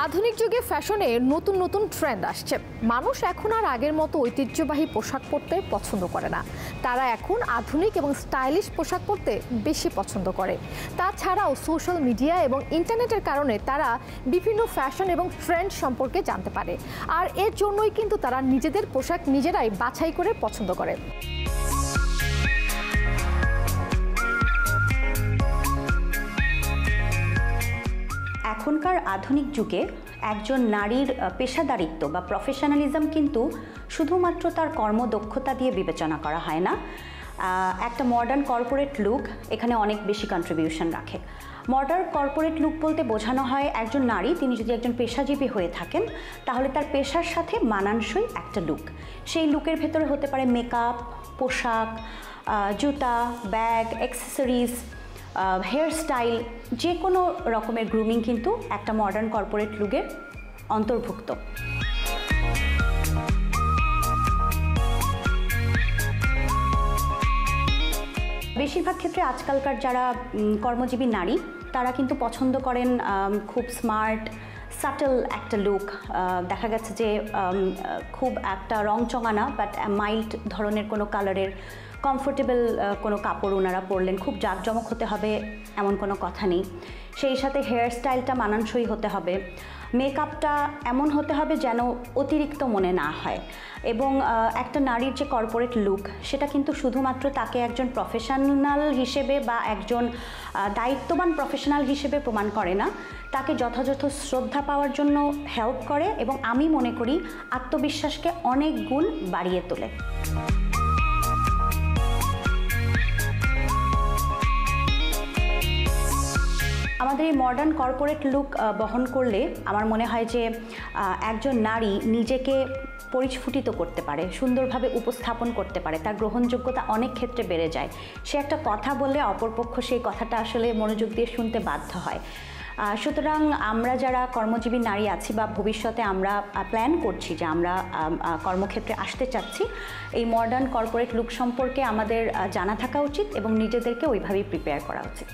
আধুনিক যুগে ফ্যাশনে নতুন নতুন ট্রেন্ড আসছে। মানুষ এখন আর আগের মতো ঐতিহ্যবাহী পোশাক পরতে পছন্দ করে না, তারা এখন আধুনিক এবং স্টাইলিশ পোশাক পরতে বেশি পছন্দ করে। তাছাড়াও সোশ্যাল মিডিয়া এবং ইন্টারনেটের কারণে তারা বিভিন্ন ফ্যাশন এবং ট্রেন্ড সম্পর্কে জানতে পারে, আর এর জন্যই কিন্তু তারা নিজেদের পোশাক নিজেরাই বাছাই করে পছন্দ করে। এখনকার আধুনিক যুগে একজন নারীর পেশাদারিত্ব বা প্রফেশনালিজম কিন্তু শুধুমাত্র তার কর্মদক্ষতা দিয়ে বিবেচনা করা হয় না। একটা মডার্ন কর্পোরেট লুক এখানে অনেক বেশি কন্ট্রিবিউশন রাখে। মডার্ন কর্পোরেট লুক বলতে বোঝানো হয় একজন নারী, তিনি যদি একজন পেশাজীবী হয়ে থাকেন তাহলে তার পেশার সাথে মানানসই একটা লুক। সেই লুকের ভেতরে হতে পারে মেকআপ, পোশাক, জুতা, ব্যাগ, অ্যাক্সেসরিজ, হেয়ার স্টাইল, যে কোনো রকমের গ্রুমিং কিন্তু একটা মডার্ন কর্পোরেট লুকের অন্তর্ভুক্ত। বেশিরভাগ ক্ষেত্রে আজকালকার যারা কর্মজীবী নারী তারা কিন্তু পছন্দ করেন খুব স্মার্ট, সাটল একটা লুক। দেখা গেছে যে খুব একটা রংচঙা না, বাট মাইল্ড ধরনের কোনো কালারের কমফোর্টেবল কোনো কাপড় ওনারা পরলেন। খুব জাঁকজমক হতে হবে এমন কোনো কথা নেই। সেই সাথে হেয়ার স্টাইলটা মানানসই হতে হবে, মেকআপটা এমন হতে হবে যেন অতিরিক্ত মনে না হয়। এবং একটা নারীর যে কর্পোরেট লুক সেটা কিন্তু শুধুমাত্র তাকে একজন প্রফেশনাল হিসেবে বা একজন দায়িত্ববান প্রফেশনাল হিসেবে প্রমাণ করে না, তাকে যথাযথ শ্রদ্ধা পাওয়ার জন্য হেল্প করে এবং আমি মনে করি আত্মবিশ্বাসকে অনেক গুণ বাড়িয়ে তোলে। আমাদের এই মডার্ন কর্পোরেট লুক বহন করলে আমার মনে হয় যে একজন নারী নিজেকে পরিস্ফুটিত করতে পারে, সুন্দরভাবে উপস্থাপন করতে পারে, তার গ্রহণযোগ্যতা অনেক ক্ষেত্রে বেড়ে যায়। সে একটা কথা বললে অপরপক্ষ সেই কথাটা আসলে মনোযোগ দিয়ে শুনতে বাধ্য হয়। সুতরাং আমরা যারা কর্মজীবী নারী আছি বা ভবিষ্যতে আমরা প্ল্যান করছি যে আমরা কর্মক্ষেত্রে আসতে চাচ্ছি, এই মডার্ন কর্পোরেট লুক সম্পর্কে আমাদের জানা থাকা উচিত এবং নিজেদেরকে ওইভাবেই প্রিপেয়ার করা উচিত।